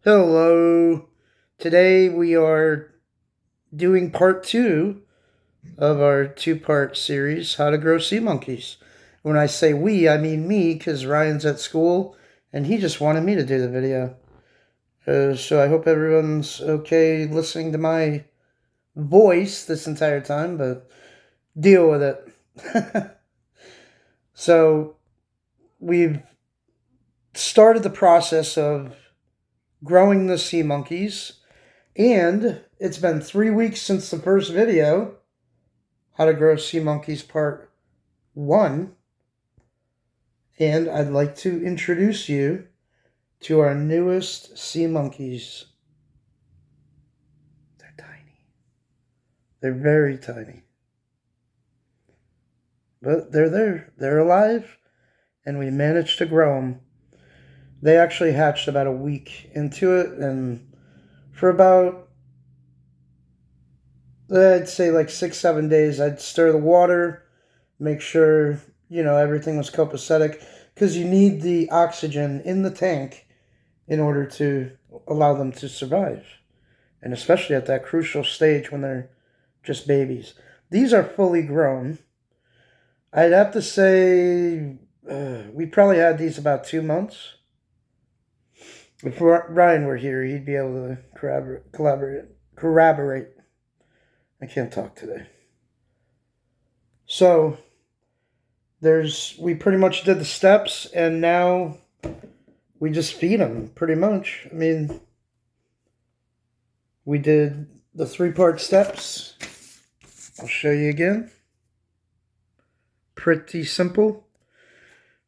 Hello. Today we are doing part 2 of our two-part series, How to Grow Sea Monkeys. When I say we, I mean me, because Ryan's at school and he just wanted me to do the video. So I hope everyone's okay listening to my voice this entire time, but deal with it. So we've started the process of growing the sea monkeys. And it's been 3 weeks since the first video, How to Grow Sea Monkeys Part 1. And I'd like to introduce you to our newest sea monkeys. They're tiny. They're very tiny. But they're there. They're alive. And we managed to grow them. They actually hatched about a week into it. And for about, I'd say like 6-7 days, I'd stir the water, make sure everything was copacetic, because you need the oxygen in the tank in order to allow them to survive, and especially at that crucial stage when they're just babies. These are fully grown. I'd have to say we probably had these about 2 months. If Ryan were here, he'd be able to corroborate. I can't talk today. So we pretty much did the steps, and now we just feed them, pretty much. I mean, we did the 3-part steps. I'll show you again. Pretty simple.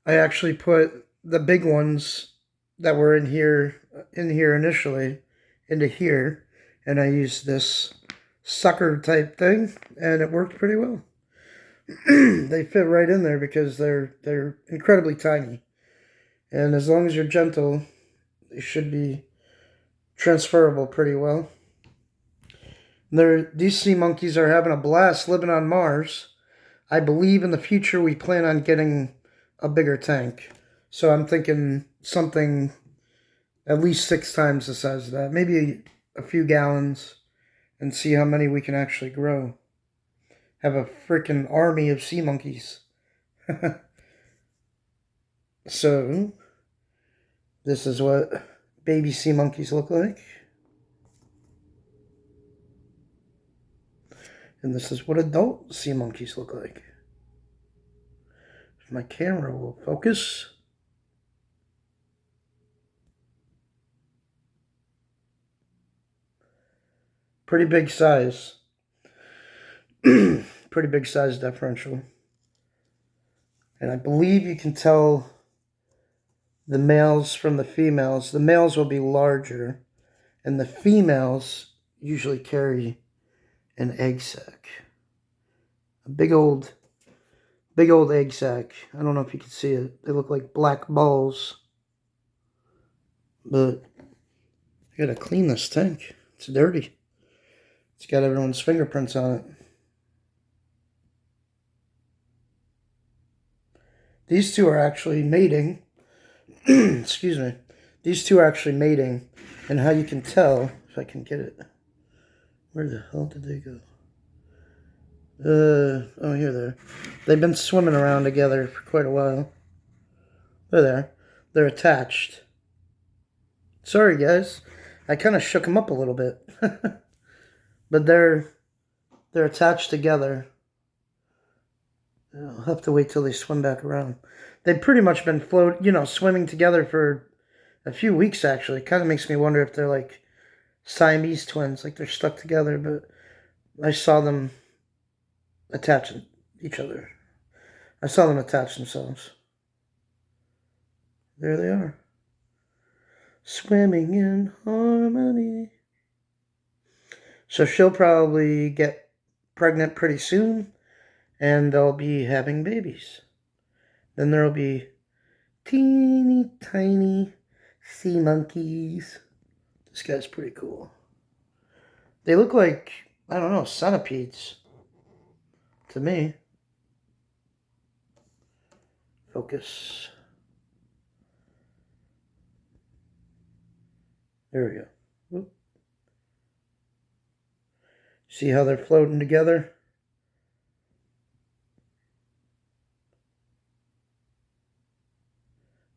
I actually put the big ones that were in here initially into here, and I used this sucker type thing, and it worked pretty well. They fit right in there because they're incredibly tiny. And as long as you're gentle, they should be transferable pretty well. These sea monkeys are having a blast living on Mars. I believe in the future we plan on getting a bigger tank. So I'm thinking something at least 6 times the size of that. Maybe a few gallons, and see how many we can actually grow. Have a freaking army of sea monkeys. So, this is what baby sea monkeys look like. And this is what adult sea monkeys look like. My camera will focus. Pretty big size. Pretty big size differential. And I believe you can tell the males from the females. The males will be larger, and the females usually carry an egg sac. A big old egg sac. I don't know if you can see it. They look like black balls. But I gotta clean this tank. It's dirty. It's got everyone's fingerprints on it. These two are actually mating. Excuse me. These two are actually mating. And how you can tell, if I can get it. Where the hell did they go? Oh, here they are. They've been swimming around together for quite a while. They're there. They're attached. Sorry, guys. I kind of shook them up a little bit. But they're attached together. I'll have to wait till they swim back around. They've pretty much been swimming together for a few weeks, actually. It kind of makes me wonder if they're like Siamese twins, like they're stuck together, but I saw them attaching each other. I saw them attach themselves. There they are. Swimming in harmony. So she'll probably get pregnant pretty soon, and they'll be having babies. Then there'll be teeny tiny sea monkeys. This guy's pretty cool. They look like, I don't know, centipedes to me. Focus. There we go. Whoop. See how they're floating together?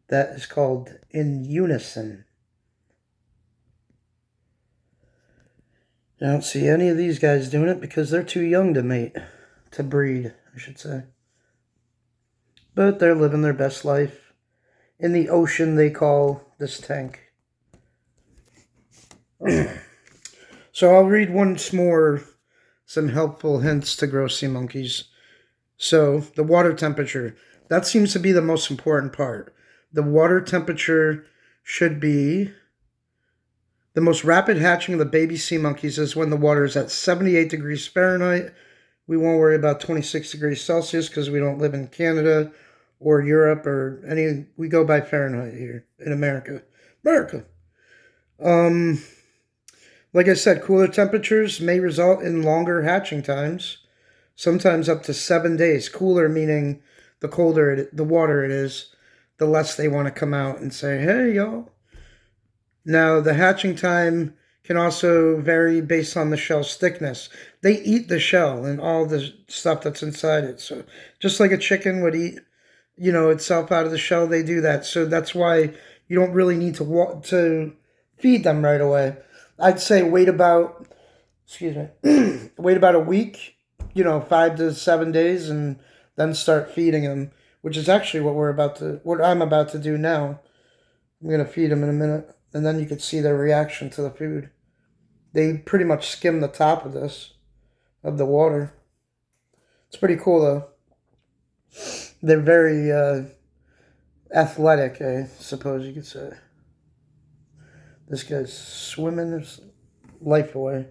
That is called in unison. I don't see any of these guys doing it because they're too young to mate, to breed, I should say. But they're living their best life in the ocean they call this tank. So I'll read once more some helpful hints to grow sea monkeys. So the water temperature, that seems to be the most important part. The water temperature should be the most rapid hatching of the baby sea monkeys is when the water is at 78 degrees Fahrenheit. We won't worry about 26 degrees Celsius because we don't live in Canada or Europe or any. We go by Fahrenheit here in America. America. Um, like I said, cooler temperatures may result in longer hatching times, sometimes up to 7 days. Cooler meaning the colder the water it is, the less they want to come out and say, "Hey, y'all." Now, the hatching time can also vary based on the shell's thickness. They eat the shell and all the stuff that's inside it. So, just like a chicken would eat, itself out of the shell, they do that. So that's why you don't really need to feed them right away. I'd say excuse me, wait about a week, 5 to 7 days, and then start feeding them, which is actually what I'm about to do now. I'm gonna feed them in a minute, and then you could see their reaction to the food. They pretty much skim the top of the water. It's pretty cool though. They're very athletic, I suppose you could say. This guy's swimming his life away.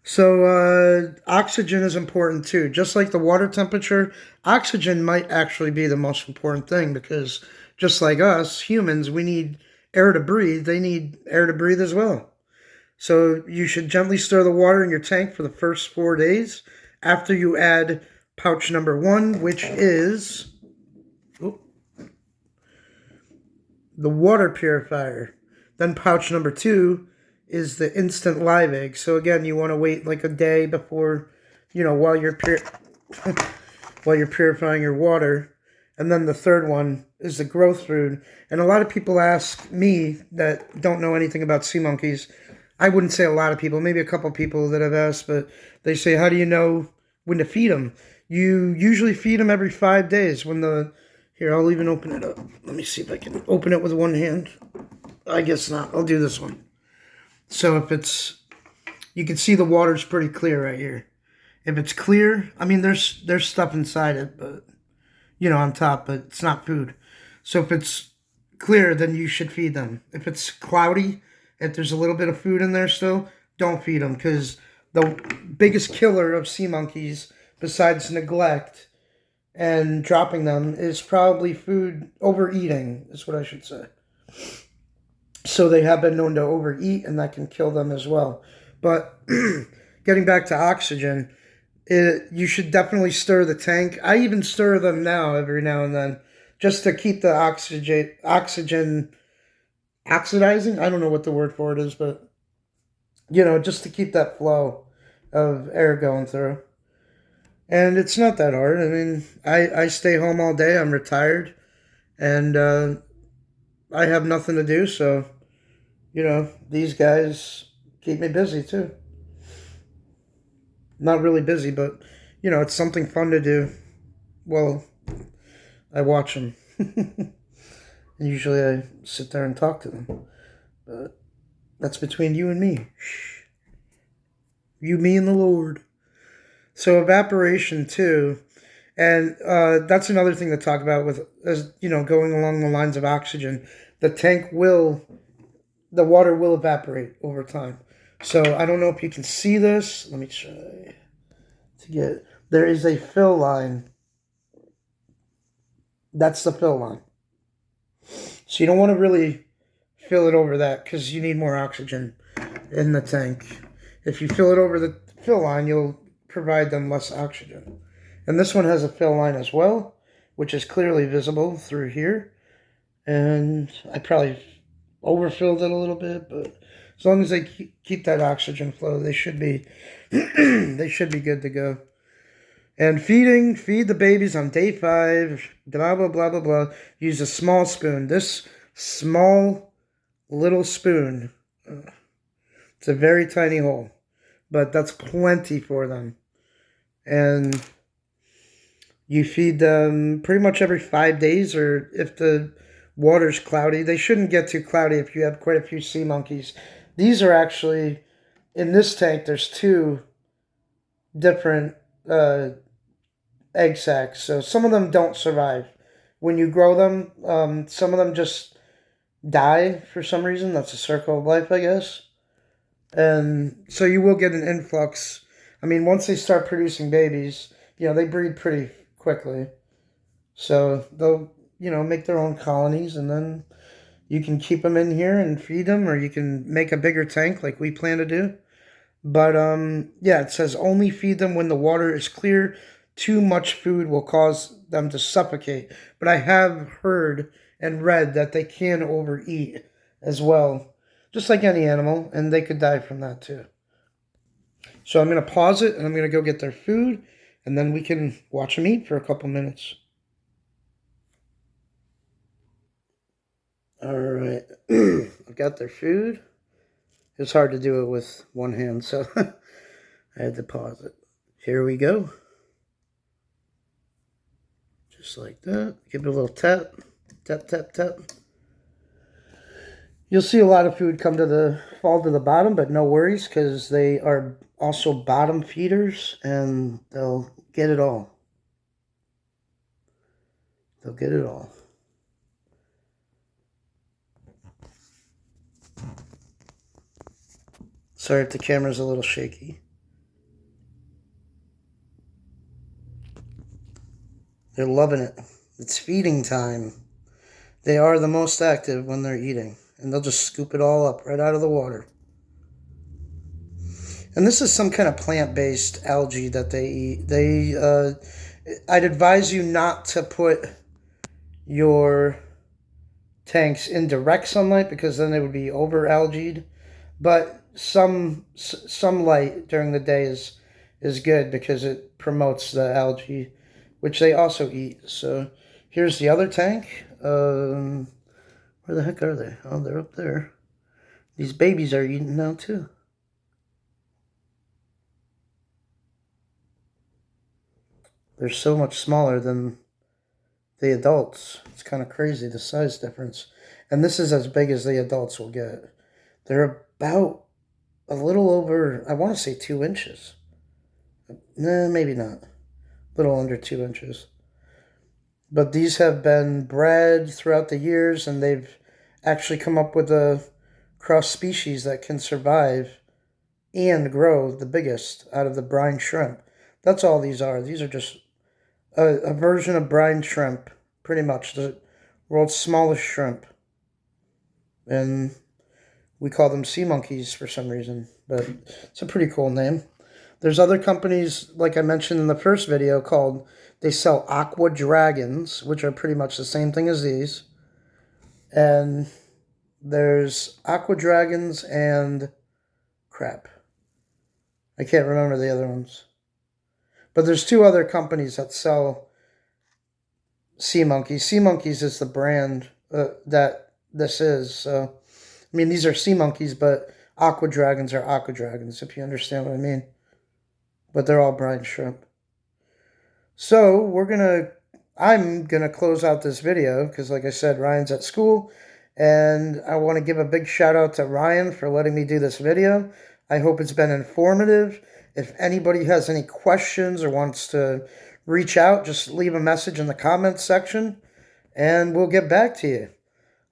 So oxygen is important too. Just like the water temperature, oxygen might actually be the most important thing because just like us humans, we need air to breathe. They need air to breathe as well. So you should gently stir the water in your tank for the first 4 days after you add pouch number 1, which is the water purifier. Then pouch number 2 is the instant live egg. So again, you want to wait like a day before, while you're while you're purifying your water. And then the third one is the growth food. And a lot of people ask me that don't know anything about sea monkeys. I wouldn't say a lot of people, maybe a couple people that have asked, but they say, how do you know when to feed them? You usually feed them every 5 days here, I'll even open it up. Let me see if I can open it with one hand. I guess not. I'll do this one. So you can see the water's pretty clear right here. If it's clear, I mean, there's stuff inside it, but, on top, but it's not food. So if it's clear, then you should feed them. If it's cloudy, if there's a little bit of food in there still, don't feed them because the biggest killer of sea monkeys, besides neglect and dropping them, is probably food overeating, is what I should say. So they have been known to overeat, and that can kill them as well. But getting back to oxygen, you should definitely stir the tank. I even stir them now every now and then just to keep the oxygen oxidizing. I don't know what the word for it is, but just to keep that flow of air going through. And it's not that hard. I mean, I stay home all day. I'm retired, and I have nothing to do, so these guys keep me busy too. Not really busy, but it's something fun to do. Well, I watch them. And usually I sit there and talk to them. But that's between you and me. Shh. You, me, and the Lord. So evaporation too. And that's another thing to talk about with, as going along the lines of oxygen. The water will evaporate over time. So I don't know if you can see this. Let me try to get. There is a fill line. That's the fill line. So you don't want to really fill it over that because you need more oxygen in the tank. If you fill it over the fill line, you'll provide them less oxygen. And this one has a fill line as well, which is clearly visible through here. And I probably overfilled it a little bit, but as long as they keep that oxygen flow, they should be they should be good to go. And feed the babies on day 5, blah, blah, blah, blah, blah. Use a small spoon. This small little spoon, it's a very tiny hole, but that's plenty for them. And you feed them pretty much every 5 days, or if the water's cloudy. They shouldn't get too cloudy if you have quite a few sea monkeys. These are actually, in this tank, there's 2 different egg sacs. So some of them don't survive. When you grow them, some of them just die for some reason. That's a circle of life, I guess. And so you will get an influx. I mean, once they start producing babies, they breed pretty quickly. So they'll, make their own colonies, and then you can keep them in here and feed them, or you can make a bigger tank like we plan to do. But yeah, it says only feed them when the water is clear. Too much food will cause them to suffocate. But I have heard and read that they can overeat as well, just like any animal, and they could die from that too. So I'm going to pause it, and I'm going to go get their food, and then we can watch them eat for a couple minutes. All right, I've got their food. It's hard to do it with one hand, so I had to pause it. Here we go. Just like that. Give it a little tap. Tap, tap, tap. You'll see a lot of food fall to the bottom, but no worries, because they are also bottom feeders, and they'll get it all. They'll get it all. Sorry if the camera's a little shaky. They're loving it. It's feeding time. They are the most active when they're eating, and they'll just scoop it all up right out of the water. And this is some kind of plant-based algae that they eat. I'd advise you not to put your tanks in direct sunlight, because then they would be over algaed. But some light during the day is good, because it promotes the algae, which they also eat. So here's the other tank. Where the heck are they? Oh, they're up there. These babies are eating now too. They're so much smaller than the adults. It's kind of crazy, the size difference. And this is as big as the adults will get. They're about a little over, I want to say 2 inches. Nah, maybe not. A little under 2 inches. But these have been bred throughout the years, and they've actually come up with a cross species that can survive and grow the biggest out of the brine shrimp. That's all these are. These are just a version of brine shrimp, pretty much the world's smallest shrimp. And we call them sea monkeys for some reason, but it's a pretty cool name. There's other companies, like I mentioned in the first video, they sell aqua dragons, which are pretty much the same thing as these. And there's aqua dragons and crap, I can't remember the other ones. But there's 2 other companies that sell sea monkeys. Sea monkeys is the brand that this is. So, I mean, these are sea monkeys, but aqua dragons are aqua dragons, if you understand what I mean. But they're all brine shrimp. So I'm gonna close out this video, because, like I said, Ryan's at school, and I want to give a big shout out to Ryan for letting me do this video. I hope it's been informative. If anybody has any questions or wants to reach out, just leave a message in the comments section, and we'll get back to you.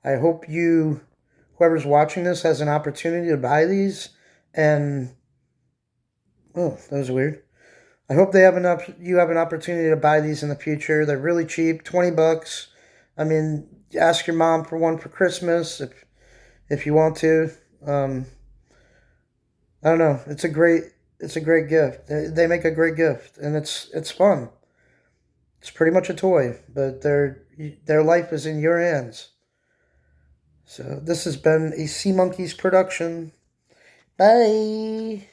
I hope whoever's watching this has an opportunity to buy these, and oh, that was weird. I hope you have an opportunity to buy these in the future. They're really cheap, $20. I mean, ask your mom for one for Christmas if you want to. I don't know. It's a great gift. They make a great gift, and it's fun. It's pretty much a toy, but their life is in your hands. So So this has been a Sea Monkeys production. Bye.